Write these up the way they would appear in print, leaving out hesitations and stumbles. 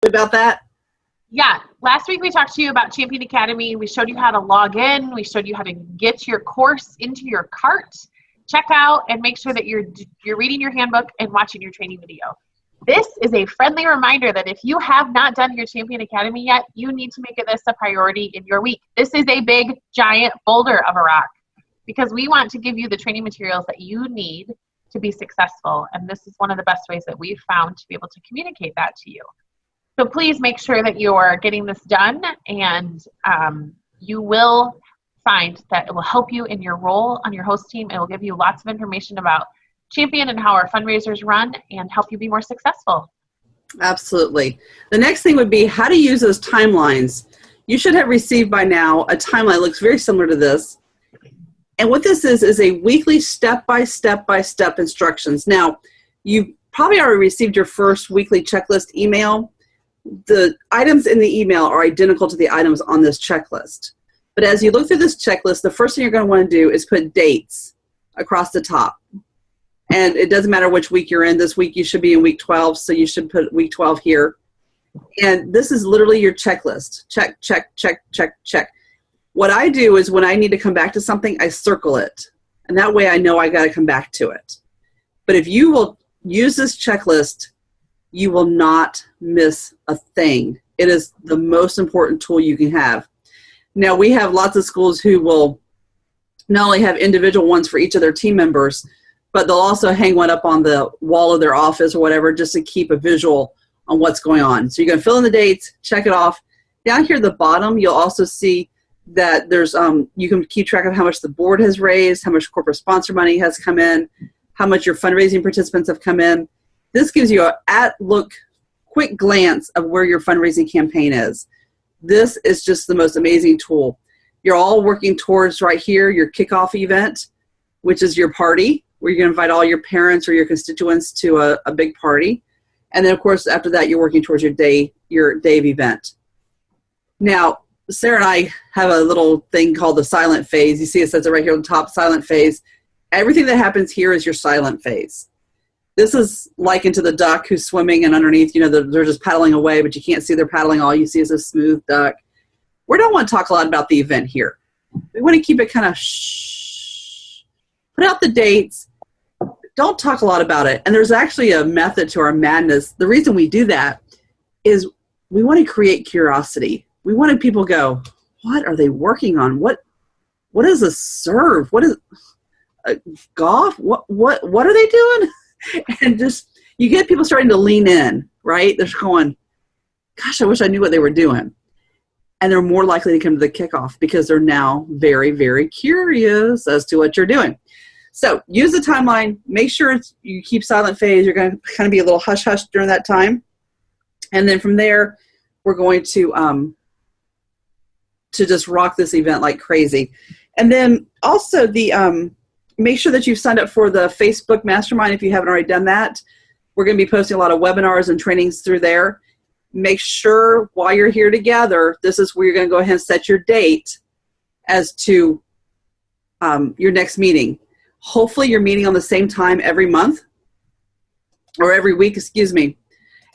about that? Yeah, last week we talked to you about Champion Academy. We showed you how to log in. We showed you how to get your course into your cart, check out, and make sure that you're reading your handbook and watching your training video. This is a friendly reminder that if you have not done your Champion Academy yet, you need to make this a priority in your week. This is a big, giant boulder of a rock because we want to give you the training materials that you need to be successful. And this is one of the best ways that we've found to be able to communicate that to you. So please make sure that you're getting this done, and you will find that it will help you in your role on your host team. It will give you lots of information about Champion and how our fundraisers run and help you be more successful. Absolutely. The next thing would be how to use those timelines. You should have received by now a timeline that looks very similar to this. And what this is a weekly step-by-step instructions. Now, you probably already received your first weekly checklist email. The items in the email are identical to the items on this checklist. But as you look through this checklist, the first thing you're going to want to do is put dates across the top. And it doesn't matter which week you're in. This week you should be in week 12, so you should put week 12 here. And this is literally your checklist. Check, check, check, check, check. What I do is when I need to come back to something, I circle it. And that way I know I got to come back to it. But if you will use this checklist, you will not miss a thing. It is the most important tool you can have. Now, we have lots of schools who will not only have individual ones for each of their team members, but they'll also hang one up on the wall of their office or whatever just to keep a visual on what's going on. So you're going to fill in the dates, check it off. Down here at the bottom, you'll also see that there's you can keep track of how much the board has raised, how much corporate sponsor money has come in, how much your fundraising participants have come in. This gives you a quick glance of where your fundraising campaign is. This is just the most amazing tool. You're all working towards right here your kickoff event, which is your party, where you're going to invite all your parents or your constituents to a big party. And then, of course, after that, you're working towards your day of event. Now, Sarah and I have a little thing called the silent phase. You see it says it right here on the top, silent phase. Everything that happens here is your silent phase. This is likened to the duck who's swimming, and underneath, they're just paddling away, but you can't see they're paddling. All you see is a smooth duck. We don't want to talk a lot about the event here. We want to keep it kind of shh. Put out the dates. Don't talk a lot about it. And there's actually a method to our madness. The reason we do that is we want to create curiosity. We wanted people to go, what are they working on? What is a serve? What is golf? What are they doing? And just, you get people starting to lean in, right? They're going, gosh, I wish I knew what they were doing. And they're more likely to come to the kickoff because they're now very, very curious as to what you're doing. So use the timeline. Make sure you keep silent phase. You're going to kind of be a little hush-hush during that time. And then from there, we're going to just rock this event like crazy. And then also make sure that you've signed up for the Facebook Mastermind if you haven't already done that. We're going to be posting a lot of webinars and trainings through there. Make sure while you're here together, this is where you're going to go ahead and set your date as to your next meeting. Hopefully you're meeting on the same time every month or every week, excuse me.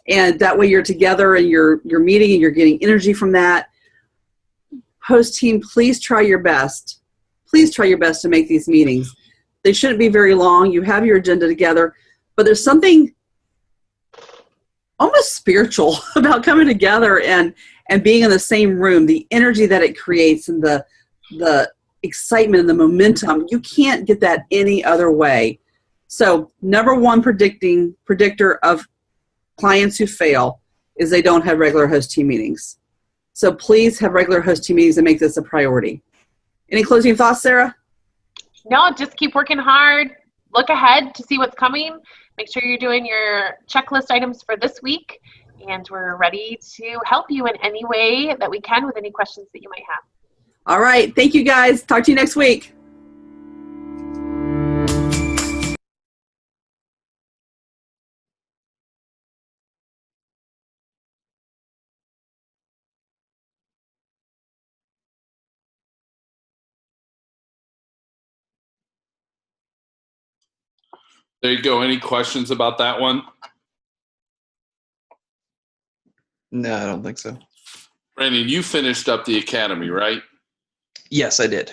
And that way you're together and you're meeting and you're getting energy from that. Host team, please try your best. Please try your best to make these meetings. They shouldn't be very long. You have your agenda together, but there's something almost spiritual about coming together and being in the same room, the energy that it creates and the excitement and the momentum. You can't get that any other way. So number one predictor of clients who fail is they don't have regular host team meetings. So please have regular host team meetings and make this a priority. Any closing thoughts, Sarah? No, just keep working hard. Look ahead to see what's coming. Make sure you're doing your checklist items for this week. And we're ready to help you in any way that we can with any questions that you might have. All right. Thank you, guys. Talk to you next week. There you go. Any questions about that one? No, I don't think so. Brandon, you finished up the academy, right? Yes, I did.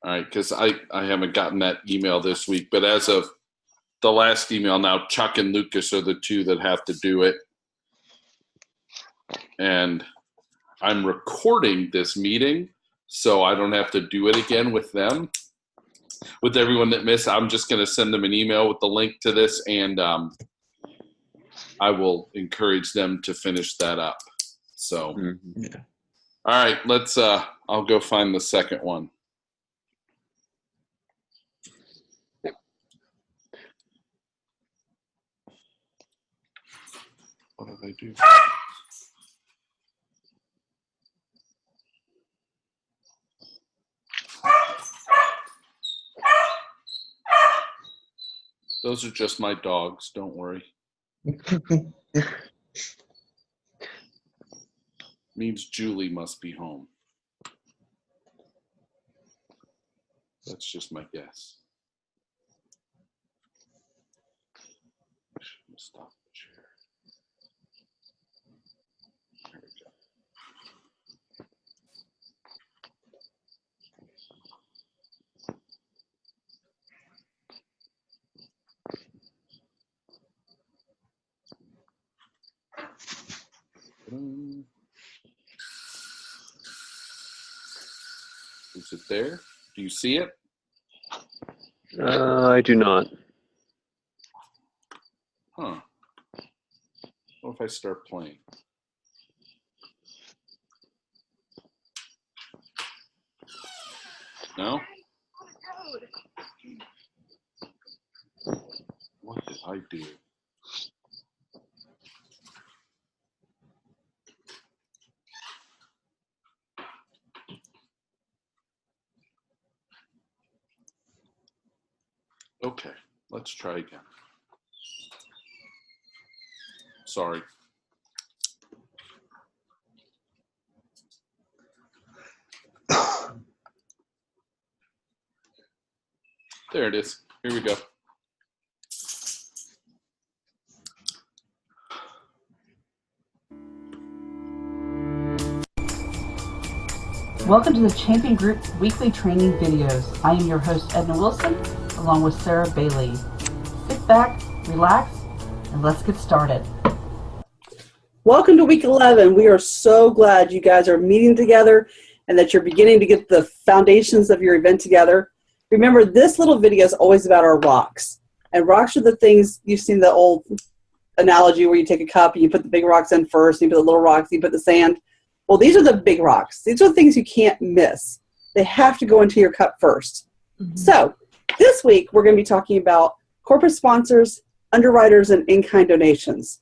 All right, because I haven't gotten that email this week, but as of the last email now, Chuck and Lucas are the two that have to do it. And I'm recording this meeting, so I don't have to do it again with them. With everyone that missed, I'm just going to send them an email with the link to this, and I will encourage them to finish that up. So, Yeah. All right, let's. I'll go find the second one. What did I do? Those are just my dogs. Don't worry. Means Julie must be home. That's just my guess. Stop the chair. There we go. Is it there? Do you see it? I do not. Huh. What if I start playing? No? What did I do? Okay, let's try again. Sorry. There it is. Here we go. Welcome to the Champion Group weekly training videos. I am your host, Edna Wilson, along with Sarah Bailey. Sit back, relax, and let's get started. Welcome to week 11. We are so glad you guys are meeting together and that you're beginning to get the foundations of your event together. Remember, this little video is always about our rocks. And rocks are the things, you've seen the old analogy where you take a cup and you put the big rocks in first, and you put the little rocks, you put the sand. Well, these are the big rocks. These are the things you can't miss. They have to go into your cup first. Mm-hmm. So this week, we're going to be talking about corporate sponsors, underwriters, and in-kind donations.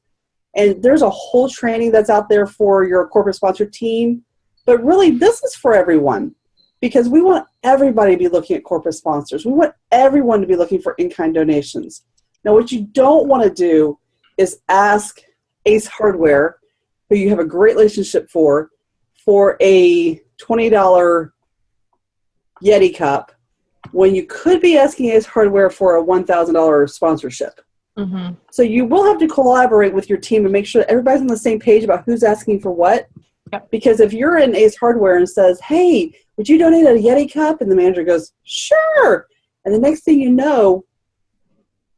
And there's a whole training that's out there for your corporate sponsor team. But really, this is for everyone because we want everybody to be looking at corporate sponsors. We want everyone to be looking for in-kind donations. Now, what you don't want to do is ask Ace Hardware, who you have a great relationship for a $20 Yeti cup when you could be asking Ace Hardware for a $1,000 sponsorship. Mm-hmm. So you will have to collaborate with your team and make sure that everybody's on the same page about who's asking for what. Yep. Because if you're in Ace Hardware and says, hey, would you donate a Yeti cup? And the manager goes, sure. And the next thing you know,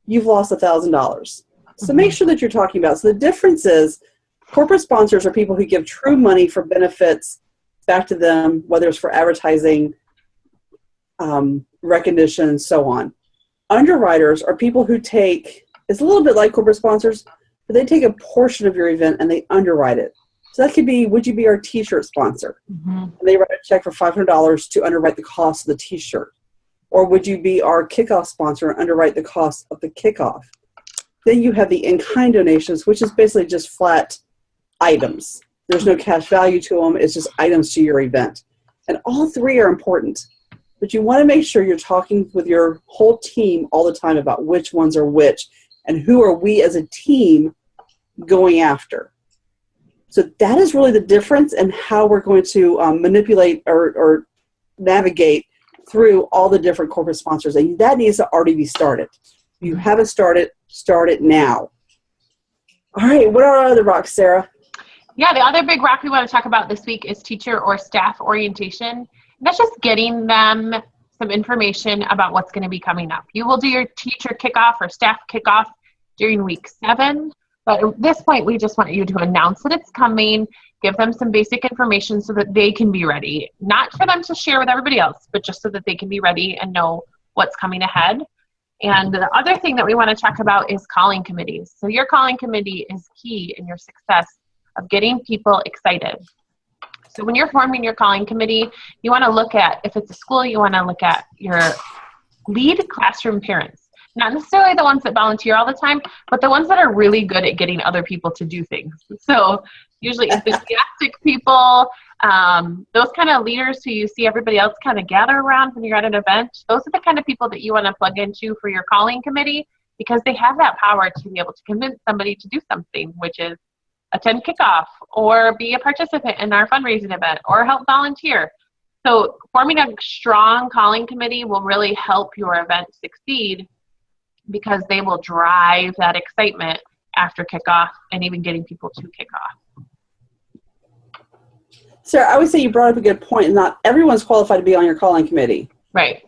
you've lost $1,000. So make sure that you're talking about. So the difference is corporate sponsors are people who give true money for benefits back to them, whether it's for advertising, recognition, so on. Underwriters are people who take, it's a little bit like corporate sponsors, but they take a portion of your event and they underwrite it. So that could be, would you be our t-shirt sponsor? Mm-hmm. And they write a check for $500 to underwrite the cost of the t-shirt. Or would you be our kickoff sponsor and underwrite the cost of the kickoff? Then you have the in-kind donations, which is basically just flat items. There's no cash value to them. It's just items to your event. And all three are important. But you want to make sure you're talking with your whole team all the time about which ones are which and who are we as a team going after. So that is really the difference in how we're going to manipulate or navigate through all the different corporate sponsors. And that needs to already be started. If you haven't started, start it now. All right, what are our other rocks, Sarah? Yeah, the other big rock we want to talk about this week is teacher or staff orientation. That's just getting them some information about what's going to be coming up. You will do your teacher kickoff or staff kickoff during week 7. But at this point, we just want you to announce that it's coming, give them some basic information so that they can be ready. Not for them to share with everybody else, but just so that they can be ready and know what's coming ahead. And the other thing that we want to talk about is calling committees. So your calling committee is key in your success of getting people excited. So when you're forming your calling committee, you want to look at, if it's a school, you want to look at your lead classroom parents. Not necessarily the ones that volunteer all the time, but the ones that are really good at getting other people to do things. So usually enthusiastic people, those kind of leaders who you see everybody else kind of gather around when you're at an event, those are the kind of people that you want to plug into for your calling committee, because they have that power to be able to convince somebody to do something, which is attend kickoff or be a participant in our fundraising event or help volunteer. So forming a strong calling committee will really help your event succeed, because they will drive that excitement after kickoff and even getting people to kickoff. Sarah, I would say you brought up a good point. Not everyone's qualified to be on your calling committee. Right.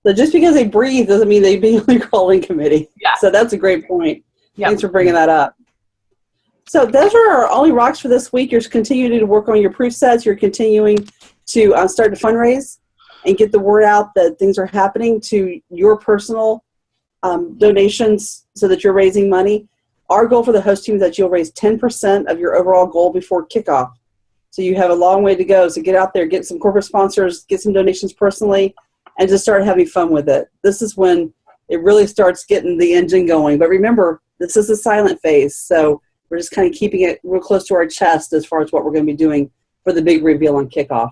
So just because they breathe doesn't mean they be on your calling committee. Yeah. So that's a great point. Yep. Thanks for bringing that up. So those are our only rocks for this week. You're continuing to work on your proof sets. You're continuing to start to fundraise and get the word out that things are happening to your personal donations so that you're raising money. Our goal for the host team is that you'll raise 10% of your overall goal before kickoff. So you have a long way to go. So get out there, get some corporate sponsors, get some donations personally, and just start having fun with it. This is when it really starts getting the engine going. But remember, this is a silent phase. So we're just kind of keeping it real close to our chest as far as what we're going to be doing for the big reveal on kickoff.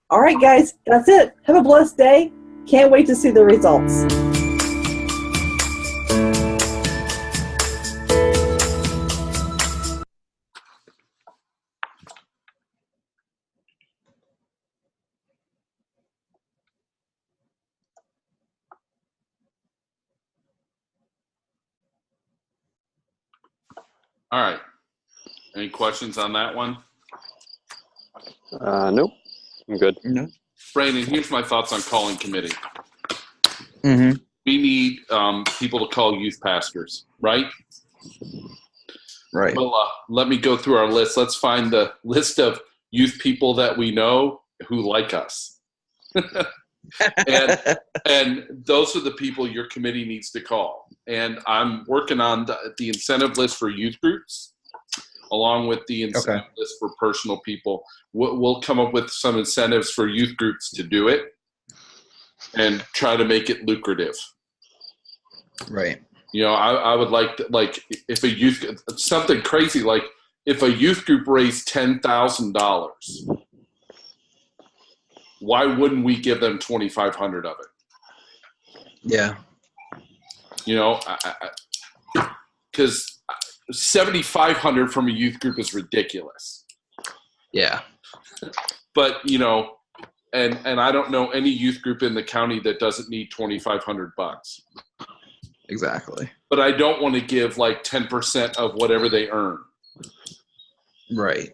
All right, guys, that's it. Have a blessed day. Can't wait to see the results. All right. Any questions on that one? Nope. I'm good. No. Brandon, here's my thoughts on calling committee. Mm-hmm. We need people to call youth pastors, right? Right. Well, let me go through our list. Let's find the list of youth people that we know who like us. and those are the people your committee needs to call. And I'm working on the incentive list for youth groups, along with the incentive list for personal people. We'll come up with some incentives for youth groups to do it and try to make it lucrative. Right. You know, I would like if a youth, something crazy, like if a youth group raised $10,000, why wouldn't we give them 2,500 of it? Yeah. You know, because 7,500 from a youth group is ridiculous. Yeah. But, you know, and I don't know any youth group in the county that doesn't need $2,500. Exactly. But I don't want to give like 10% of whatever they earn. Right.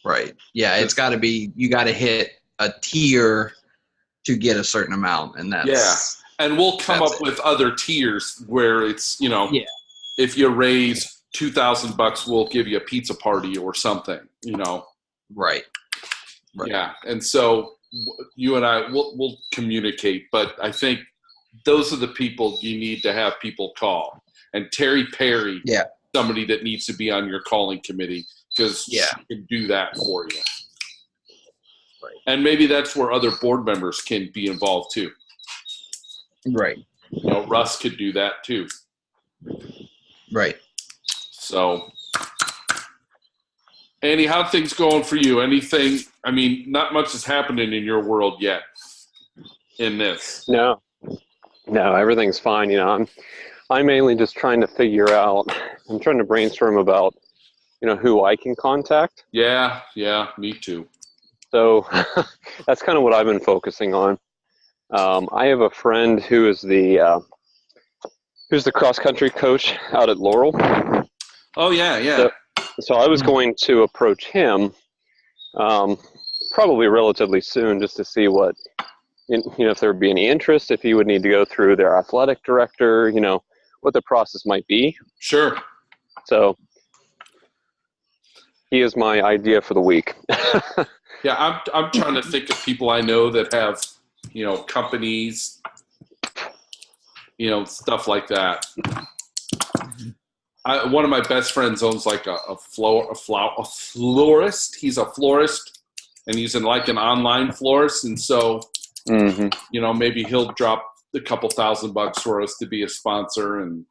Right. Yeah, it's got to be, you got to hit a tier to get a certain amount, and that's And we'll come up with other tiers where it's, you know, if you raise $2,000, we'll give you a pizza party or something, you know. Right. Yeah, and so you and I we'll communicate, but I think those are the people you need to have people call. And Terry Perry, somebody that needs to be on your calling committee, because she can do that for you. Right. And maybe that's where other board members can be involved too. Right. You know, Russ could do that too. Right. So, Andy, how things going for you? Anything? I mean, not much is happening in your world yet in this. No, everything's fine. You know, I'm mainly just trying to figure out. I'm trying to brainstorm about, you know, who I can contact. Yeah, me too. So that's kind of what I've been focusing on. I have a friend who is who's the cross country coach out at Laurel. Oh yeah. So, So I was going to approach him probably relatively soon just to see what, if there would be any interest, if he would need to go through their athletic director, what the process might be. Sure. So he is my idea for the week. Yeah, I'm trying to think of people I know that have, companies, stuff like that. One of my best friends owns like a florist. He's a florist, and he's like an online florist, and so maybe he'll drop a couple $1,000 for us to be a sponsor, and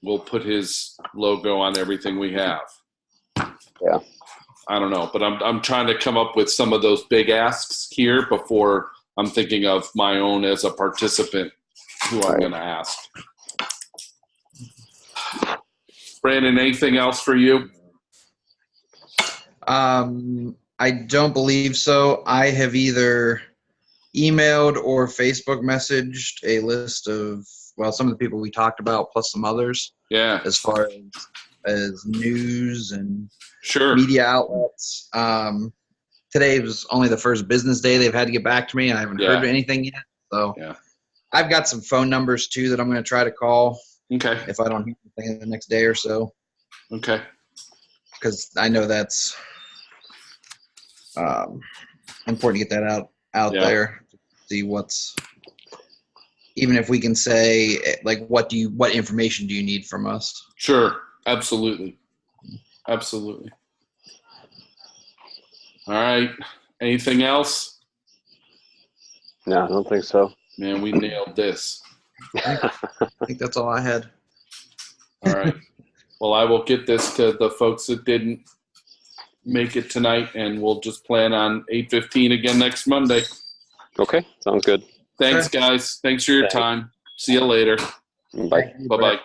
we'll put his logo on everything we have. Yeah. I don't know, but I'm trying to come up with some of those big asks here before I'm thinking of my own as a participant who I'm going to ask. Brandon, anything else for you? I don't believe so. I have either emailed or Facebook messaged a list of, some of the people we talked about plus some others. Yeah. As far as news and sure media outlets. Today was only the first business day they've had to get back to me, and I haven't heard anything yet. So I've got some phone numbers too that I'm going to try to call. Okay. If I don't hear anything in the next day or so. Okay. Because I know that's important to get that out there. To see what's, even if we can say like, what information do you need from us? Sure. Absolutely. Absolutely. All right. Anything else? No, I don't think so. Man, we nailed this. I think that's all I had. All right. Well, I will get this to the folks that didn't make it tonight, and we'll just plan on 8:15 again next Monday. Okay, sounds good. Thanks, guys. Thanks for your time. See you later. Bye. Bye-bye.